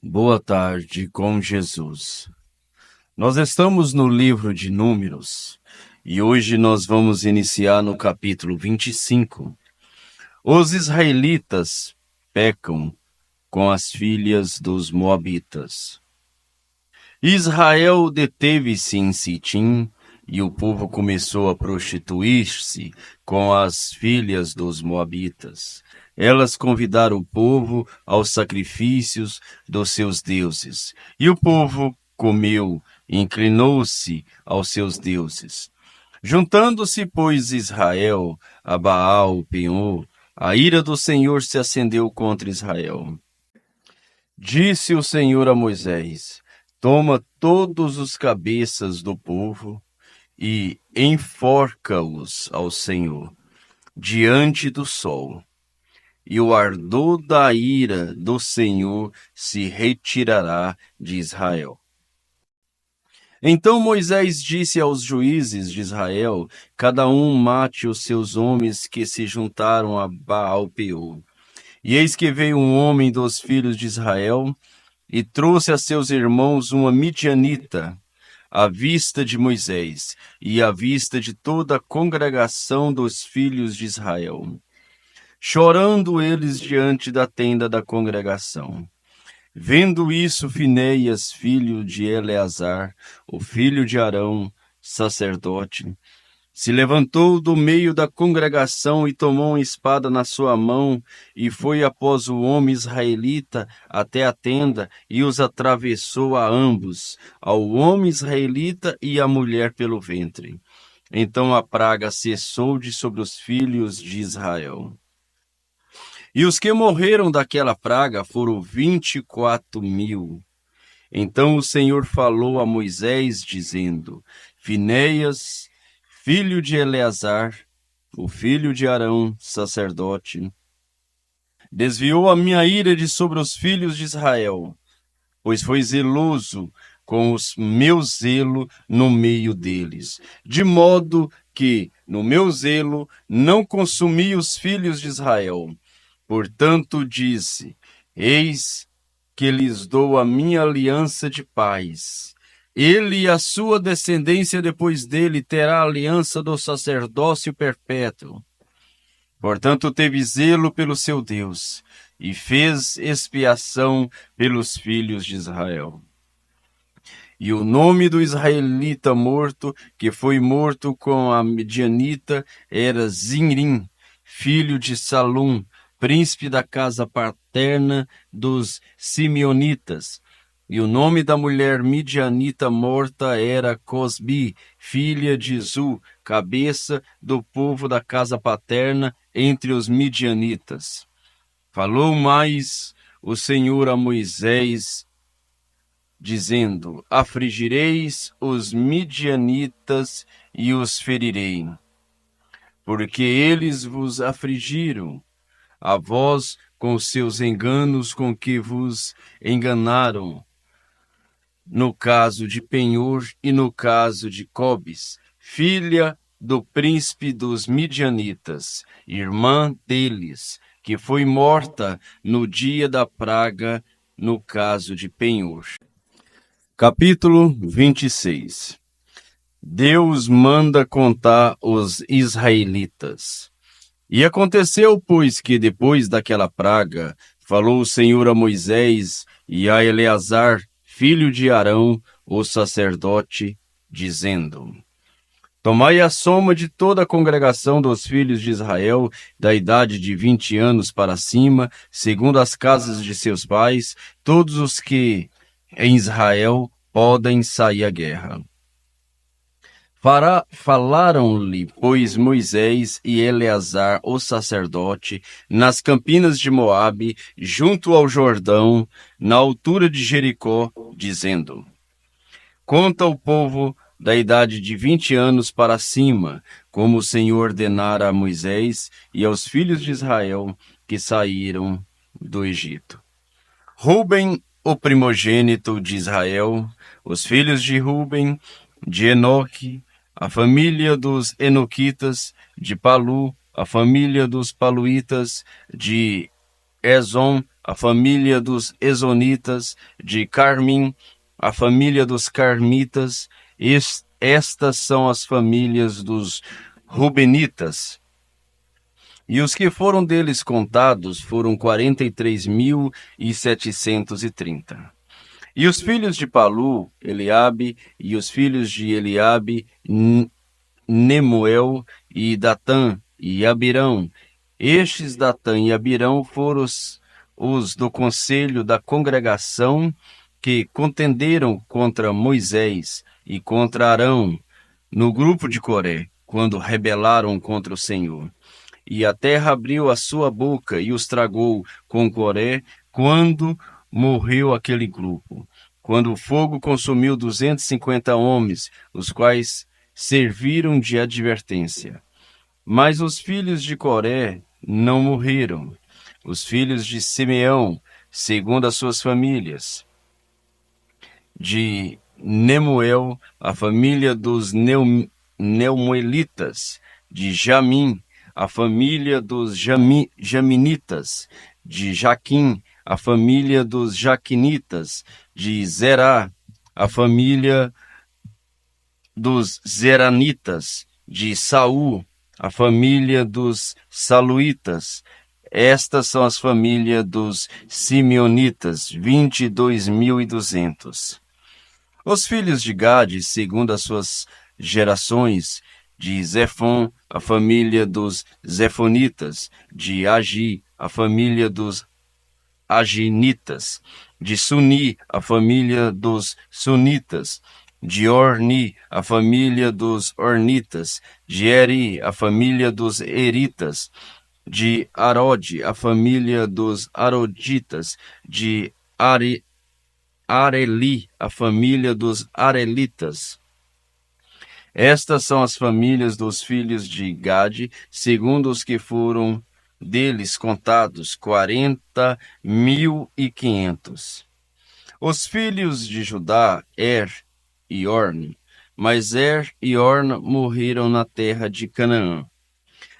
Boa tarde com Jesus. Nós estamos no livro de Números e hoje nós vamos iniciar no capítulo 25. Os israelitas pecam com as filhas dos moabitas. Israel deteve-se em Sitim e o povo começou a prostituir-se com as filhas dos moabitas. Elas convidaram o povo aos sacrifícios dos seus deuses. E o povo comeu, inclinou-se aos seus deuses. Juntando-se, pois, Israel a Baal Peor, a ira do Senhor se acendeu contra Israel. Disse o Senhor a Moisés: Toma todos os cabeças do povo e enforca-os ao Senhor diante do sol, e o ardor da ira do Senhor se retirará de Israel. Então Moisés disse aos juízes de Israel: Cada um mate os seus homens que se juntaram a Baal-Peor. E eis que veio um homem dos filhos de Israel e trouxe a seus irmãos uma midianita, à vista de Moisés e à vista de toda a congregação dos filhos de Israel, chorando eles diante da tenda da congregação. Vendo isso, Finéias, filho de Eleazar, o filho de Arão, sacerdote, se levantou do meio da congregação e tomou uma espada na sua mão e foi após o homem israelita até a tenda e os atravessou a ambos, ao homem israelita e à mulher pelo ventre. Então a praga cessou de sobre os filhos de Israel. E os que morreram daquela praga foram 24.000. Então o Senhor falou a Moisés, dizendo: Finéias, filho de Eleazar, o filho de Arão, sacerdote, desviou a minha ira de sobre os filhos de Israel, pois foi zeloso com o meu zelo no meio deles, de modo que, no meu zelo, não consumi os filhos de Israel. Portanto disse: Eis que lhes dou a minha aliança de paz. Ele e a sua descendência depois dele terá a aliança do sacerdócio perpétuo. Portanto teve zelo pelo seu Deus e fez expiação pelos filhos de Israel. E o nome do israelita morto, que foi morto com a midianita, era Zinrim, filho de Salum, príncipe da casa paterna dos Simeonitas. E o nome da mulher midianita morta era Cosbi, filha de Zu, cabeça do povo da casa paterna entre os midianitas. Falou mais o Senhor a Moisés, dizendo: Afligireis os midianitas e os ferirei, porque eles vos afligiram, a vós com os seus enganos com que vos enganaram, no caso de Penhor e no caso de Cobes, filha do príncipe dos midianitas, irmã deles, que foi morta no dia da praga, no caso de Penhor. Capítulo 26. Deus manda contar os israelitas. E aconteceu, pois, que depois daquela praga, falou o Senhor a Moisés e a Eleazar, filho de Arão, o sacerdote, dizendo: Tomai a soma de toda a congregação dos filhos de Israel, da idade de 20 anos para cima, segundo as casas de seus pais, todos os que em Israel podem sair à guerra. Falaram-lhe, pois, Moisés e Eleazar, o sacerdote, nas campinas de Moabe, junto ao Jordão, na altura de Jericó, dizendo: Conta o povo da idade de 20 anos para cima, como o Senhor ordenara a Moisés e aos filhos de Israel que saíram do Egito. Ruben, o primogênito de Israel, os filhos de Ruben, de Enoque, a família dos Enoquitas, de Palu, a família dos Paluitas, de Ezon, a família dos Ezonitas; de Carmim, a família dos Carmitas. Estas são as famílias dos Rubenitas. E os que foram deles contados foram 43.730. E os filhos de Palu, Eliabe; e os filhos de Eliabe, Nemuel e Datã e Abirão. Estes Datã e Abirão foram os do conselho da congregação que contenderam contra Moisés e contra Arão no grupo de Coré, quando rebelaram contra o Senhor. E a terra abriu a sua boca e os tragou com Coré, quando morreu aquele grupo. Quando o fogo consumiu 250 homens, os quais serviram de advertência. Mas os filhos de Coré não morreram. Os filhos de Simeão, segundo as suas famílias: de Nemuel, a família dos Neumoelitas; de Jamim, a família dos Jaminitas; de Jaquim, a família dos Jaquinitas; de Zerá, a família dos Zeranitas; de Saul, a família dos Saluitas. Estas são as famílias dos Simeonitas, 22.200. Os filhos de Gade, segundo as suas gerações: de Zefon, a família dos Zefonitas; de Agi, a família dos Aginitas; de Suni, a família dos Sunitas; de Orni, a família dos Ornitas; de Eri, a família dos Eritas; de Arode, a família dos Aroditas; de Areli, a família dos Arelitas. Estas são as famílias dos filhos de Gade, segundo os que foram deles contados, 40.500. Os filhos de Judá, e Orn. Mas e Orn morreram na terra de Canaã.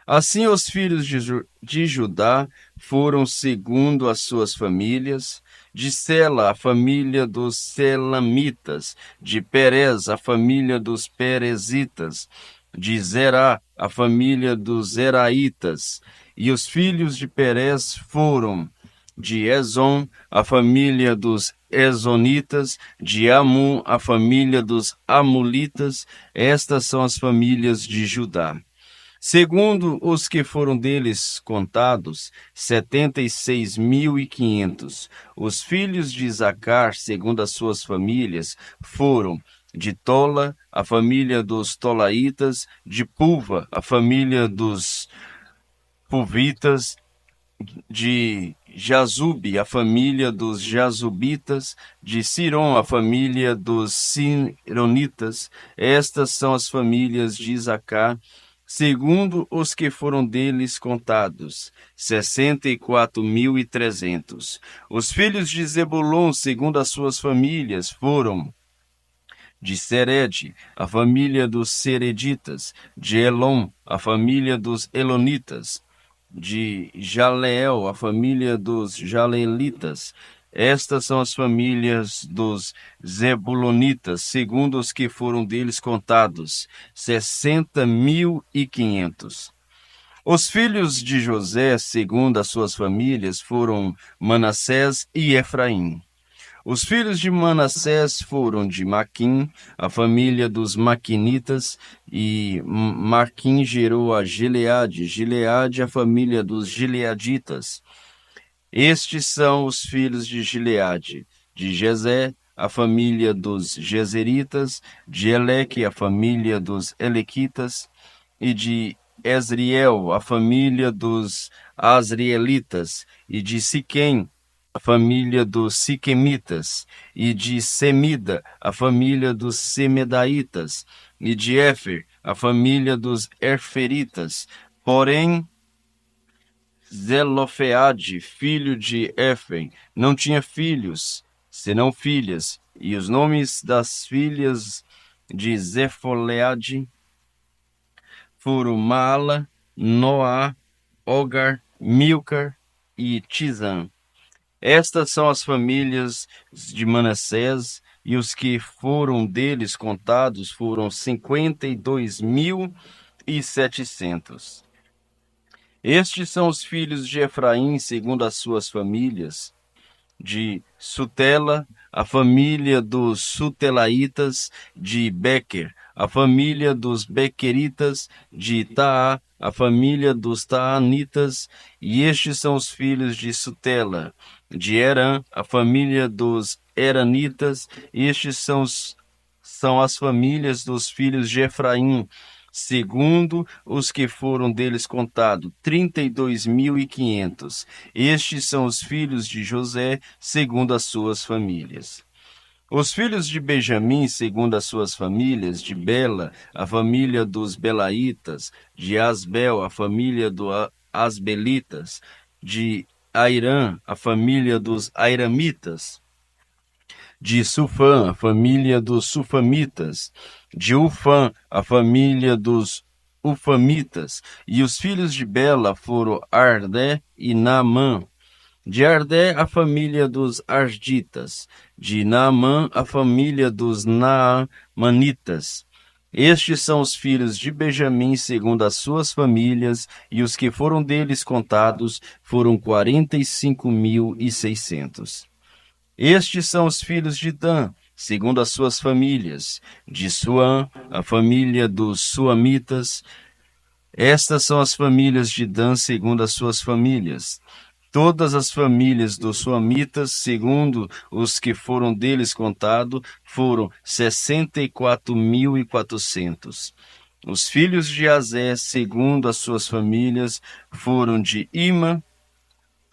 Assim os filhos de Judá foram segundo as suas famílias: de Sela, a família dos Selamitas; de Perez, a família dos Perezitas; de Zerá, a família dos Zeraitas. E os filhos de Perez foram: de Ezon, a família dos Ezonitas; de Amum, a família dos Amulitas. Estas são as famílias de Judá. Segundo os que foram deles contados, 76.500. Os filhos de Isacar, segundo as suas famílias, foram: de Tola, a família dos Tolaitas; de Pulva, a família dos Pulvitas; de Jazube, a família dos Jazubitas; de Siron, a família dos Sironitas. Estas são as famílias de Isacar, segundo os que foram deles contados, 64.300. Os filhos de Zebulon, segundo as suas famílias, foram: de Sered, a família dos Sereditas; de Elon, a família dos Elonitas; de Jaleel, a família dos Jaleelitas. Estas são as famílias dos Zebulonitas, segundo os que foram deles contados, 60.500. Os filhos de José, segundo as suas famílias, foram Manassés e Efraim. Os filhos de Manassés foram: de Maquim, a família dos Maquinitas; e Maquim gerou a Gileade; Gileade, a família dos Gileaditas. Estes são os filhos de Gileade: de Jezé, a família dos Jezeritas; de Eleque, a família dos Elequitas; e de Ezriel, a família dos Asrielitas; e de Siquém, a família dos Siquemitas; e de Semida, a família dos Semedaitas; e de Éfer, a família dos Erferitas. Porém, Zelofeade, filho de Éfer, não tinha filhos, senão filhas. E os nomes das filhas de Zefoleade foram Maala, Noá, Ogar, Milcar e Tisã. Estas são as famílias de Manassés, e os que foram deles contados foram 52.700. Estes são os filhos de Efraim, segundo as suas famílias: de Sutela, a família dos Sutelaitas; de Bequer, a família dos Bequeritas; de Taá, a família dos Taanitas. E estes são os filhos de Sutela: de Herã, a família dos Heranitas. Estes são as famílias dos filhos de Efraim, segundo os que foram deles contados, 32.500. Estes são os filhos de José, segundo as suas famílias. Os filhos de Benjamim, segundo as suas famílias: de Bela, a família dos Belaitas; de Asbel, a família dos Asbelitas; de Airã, a família dos Airamitas; de Sufã, a família dos Sufamitas; de Ufã, a família dos Ufamitas. E os filhos de Bela foram Ardé e Naamã. De Ardé, a família dos Arditas; de Naamã, a família dos Naamanitas. Estes são os filhos de Benjamim, segundo as suas famílias, e os que foram deles contados foram 45.600. Estes são os filhos de Dan, segundo as suas famílias: de Suã, a família dos Suamitas. Estas são as famílias de Dan, segundo as suas famílias. Todas as famílias dos Suamitas, segundo os que foram deles contados, foram 64.400. Os filhos de Azé, segundo as suas famílias, foram de Ima,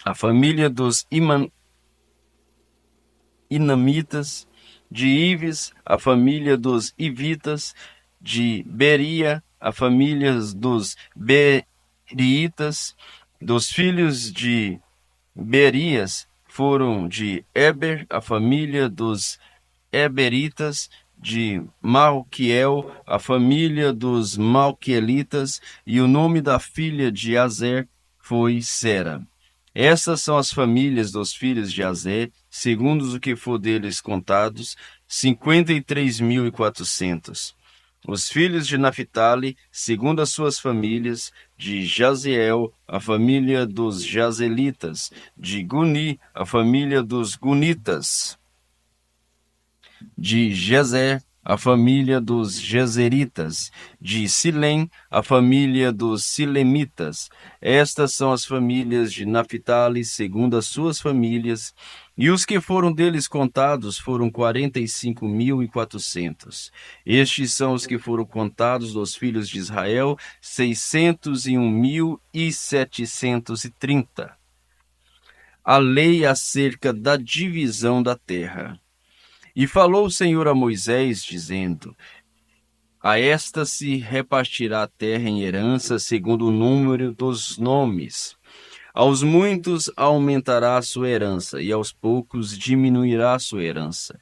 a família dos Inamitas; de Ives, a família dos Ivitas; de Beria, a família dos Beriitas. Dos filhos de Berias foram de Eber, a família dos Eberitas; de Malquiel, a família dos Malquielitas. E o nome da filha de Azer foi Sera. Essas são as famílias dos filhos de Azé, segundo o que for deles contados, 53.400. Os filhos de Naphtali, segundo as suas famílias: de Jaziel, a família dos Jazelitas; de Guni, a família dos Gunitas; de Jezer, a família dos Jezeritas; de Silém, a família dos Silemitas. Estas são as famílias de Naphtali, segundo as suas famílias, e os que foram deles contados foram 45.400. Estes são os que foram contados dos filhos de Israel, 601.730. A lei acerca da divisão da terra. E falou o Senhor a Moisés, dizendo: a esta se repartirá a terra em herança, segundo o número dos nomes. Aos muitos aumentará a sua herança, e aos poucos diminuirá a sua herança.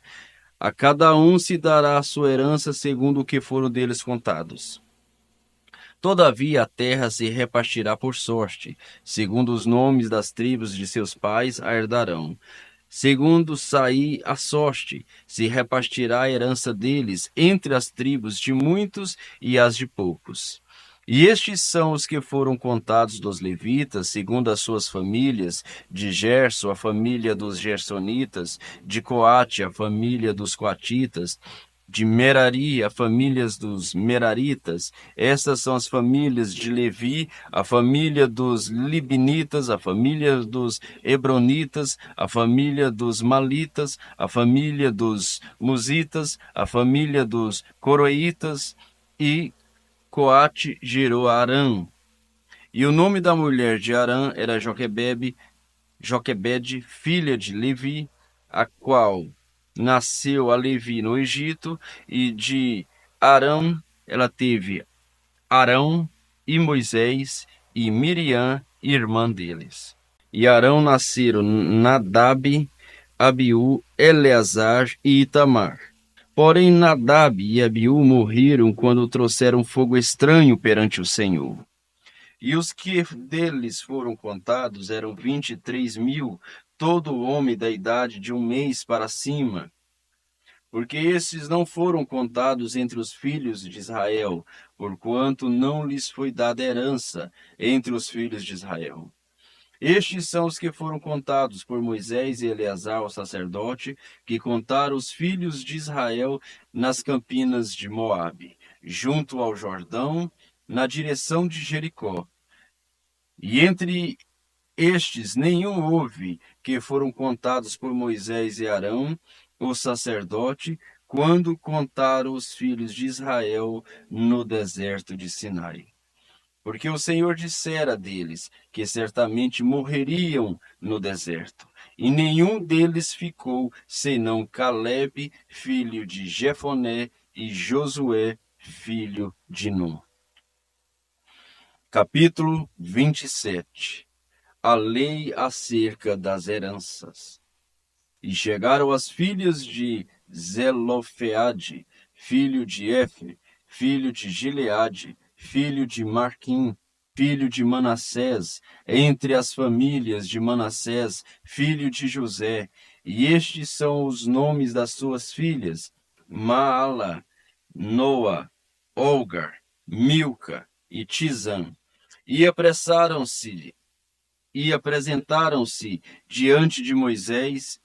A cada um se dará a sua herança, segundo o que foram deles contados. Todavia a terra se repartirá por sorte, segundo os nomes das tribos de seus pais a herdarão. Segundo sair a sorte, se repartirá a herança deles entre as tribos de muitos e as de poucos. E estes são os que foram contados dos levitas, segundo as suas famílias: de Gerson, a família dos Gersonitas; de Coate, a família dos Coatitas; de Merari, a família dos Meraritas. Estas são as famílias de Levi: a família dos Libinitas, a família dos Hebronitas, a família dos Malitas, a família dos Musitas, a família dos Coroitas. E Coate gerou Arã. E o nome da mulher de Arã era Joquebede, filha de Levi, a qual nasceu a Levi no Egito. E de Arão ela teve Arão e Moisés e Miriam, irmã deles. E Arão nasceram Nadab, Abiú, Eleazar e Itamar. Porém Nadab e Abiú morreram quando trouxeram fogo estranho perante o Senhor. E os que deles foram contados eram 23.000, todo homem da idade de 1 mês para cima. Porque esses não foram contados entre os filhos de Israel, porquanto não lhes foi dada herança entre os filhos de Israel. Estes são os que foram contados por Moisés e Eleazar, o sacerdote, que contaram os filhos de Israel nas campinas de Moabe, junto ao Jordão, na direção de Jericó. E entre estes nenhum houve que foram contados por Moisés e Arão, o sacerdote, quando contaram os filhos de Israel no deserto de Sinai. Porque o Senhor dissera deles que certamente morreriam no deserto, e nenhum deles ficou, senão Calebe, filho de Jefoné, e Josué, filho de Nun. Capítulo 27. A lei acerca das heranças. E chegaram as filhas de Zelofeade, filho de Efe, filho de Gileade, filho de Marquim, filho de Manassés, entre as famílias de Manassés, filho de José. E estes são os nomes das suas filhas: Maala, Noa, Olgar, Milca e Tizã. E apressaram-se e apresentaram-se diante de Moisés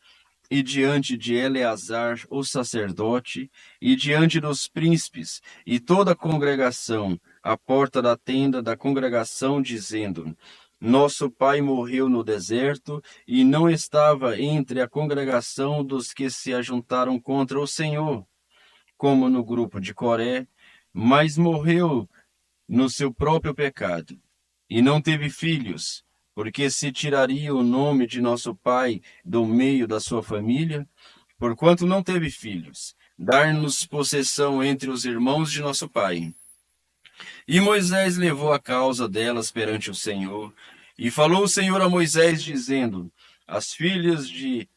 e diante de Eleazar, o sacerdote, e diante dos príncipes e toda a congregação, à porta da tenda da congregação, dizendo: Nosso pai morreu no deserto e não estava entre a congregação dos que se ajuntaram contra o Senhor, como no grupo de Coré, mas morreu no seu próprio pecado, e não teve filhos, porque se tiraria o nome de nosso pai do meio da sua família, porquanto não teve filhos, dar-nos possessão entre os irmãos de nosso pai. E Moisés levou a causa delas perante o Senhor, e falou o Senhor a Moisés, dizendo: As filhas de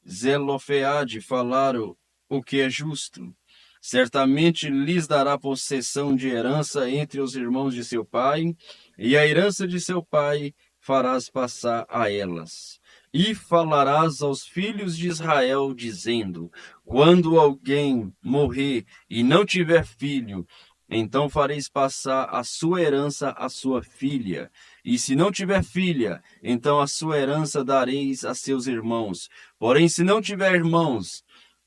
Zelofeade falaram o que é justo. Certamente lhes dará possessão de herança entre os irmãos de seu pai, e a herança de seu pai farás passar a elas. E falarás aos filhos de Israel, dizendo: Quando alguém morrer e não tiver filho, então fareis passar a sua herança à sua filha. E se não tiver filha, então a sua herança dareis a seus irmãos. Porém, se não tiver irmãos,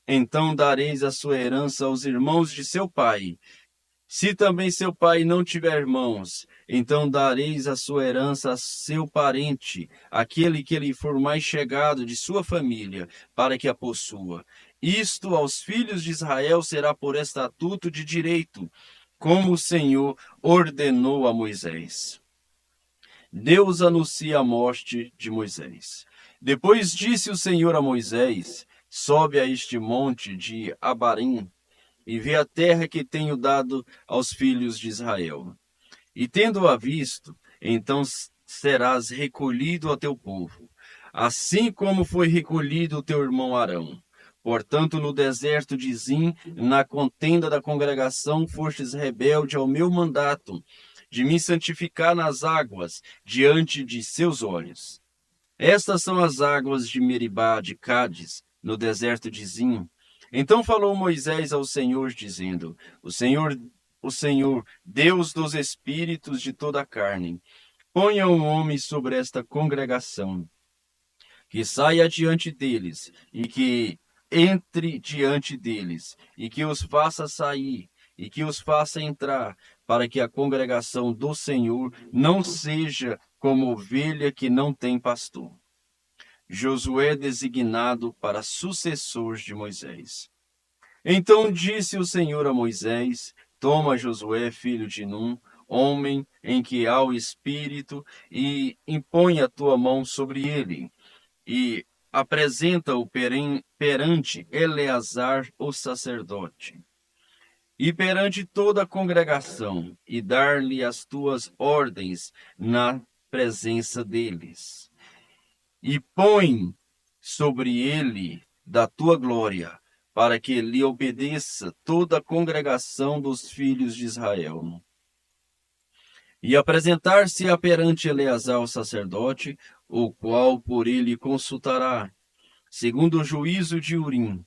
então dareis a sua herança aos irmãos de seu pai. Se também seu pai não tiver irmãos, então dareis a sua herança a seu parente, aquele que lhe for mais chegado de sua família, para que a possua. Isto aos filhos de Israel será por estatuto de direito, como o Senhor ordenou a Moisés. Deus anuncia a morte de Moisés. Depois disse o Senhor a Moisés: Sobe a este monte de Abarim e vê a terra que tenho dado aos filhos de Israel. E tendo-a visto, então serás recolhido a teu povo, assim como foi recolhido o teu irmão Arão. Portanto, no deserto de Zim, na contenda da congregação, fostes rebelde ao meu mandato, de me santificar nas águas, diante de seus olhos. Estas são as águas de Meribá de Cádiz, no deserto de Zim. Então falou Moisés ao Senhor, dizendo: o Senhor, Deus dos espíritos de toda a carne, ponha um homem sobre esta congregação, que saia diante deles, e que entre diante deles, e que os faça sair, e que os faça entrar, para que a congregação do Senhor não seja como ovelha que não tem pastor. Josué designado para sucessor de Moisés. Então disse o Senhor a Moisés: Toma Josué, filho de Num, homem em que há o Espírito, e impõe a tua mão sobre ele, e apresenta-o perante Eleazar, o sacerdote, e perante toda a congregação, e dar-lhe as tuas ordens na presença deles. E põe sobre ele da tua glória, para que lhe obedeça toda a congregação dos filhos de Israel. e apresentar-se-á perante Eleazar o sacerdote, o qual por ele consultará, segundo o juízo de Urim,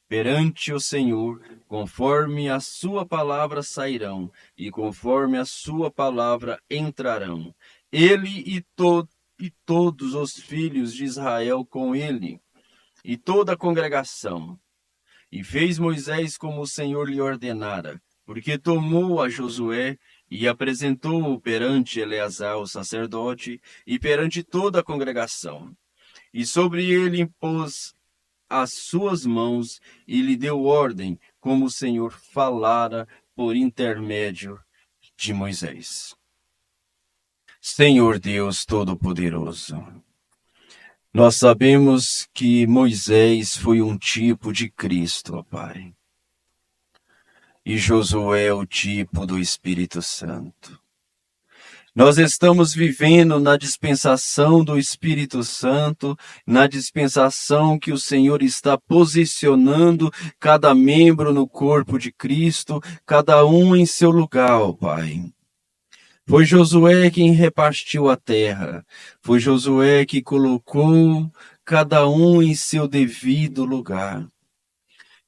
perante o Senhor, conforme a sua palavra sairão, e conforme a sua palavra entrarão. Ele e todos os filhos de Israel com ele, e toda a congregação. E fez Moisés como o Senhor lhe ordenara, porque tomou a Josué e apresentou-o perante Eleazar o sacerdote e perante toda a congregação. E sobre ele impôs as suas mãos e lhe deu ordem, como o Senhor falara por intermédio de Moisés. Senhor Deus Todo-Poderoso, nós sabemos que Moisés foi um tipo de Cristo, ó Pai. E Josué é o tipo do Espírito Santo. Nós estamos vivendo na dispensação do Espírito Santo, na dispensação que o Senhor está posicionando cada membro no corpo de Cristo, cada um em seu lugar, ó Pai. Foi Josué quem repartiu a terra, foi Josué que colocou cada um em seu devido lugar.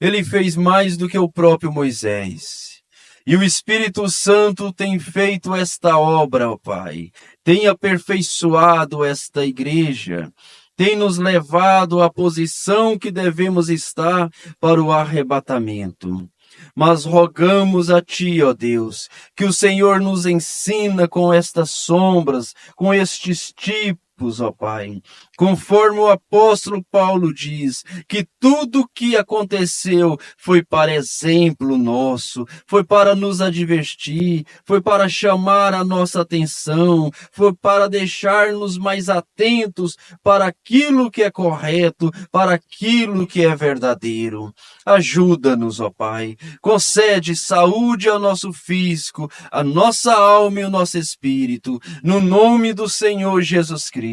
Ele fez mais do que o próprio Moisés. E o Espírito Santo tem feito esta obra, ó Pai. Tem aperfeiçoado esta igreja. Tem nos levado à posição que devemos estar para o arrebatamento. Mas rogamos a Ti, ó Deus, que o Senhor nos ensina com estas sombras, com estes tipos, ó Pai. Conforme o apóstolo Paulo diz, que tudo o que aconteceu foi para exemplo nosso, foi para nos advertir, foi para chamar a nossa atenção, foi para deixar-nos mais atentos para aquilo que é correto, para aquilo que é verdadeiro. Ajuda-nos, ó Pai. Concede saúde ao nosso físico, a nossa alma e o nosso espírito, no nome do Senhor Jesus Cristo.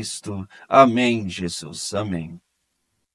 Amém, Jesus. Amém.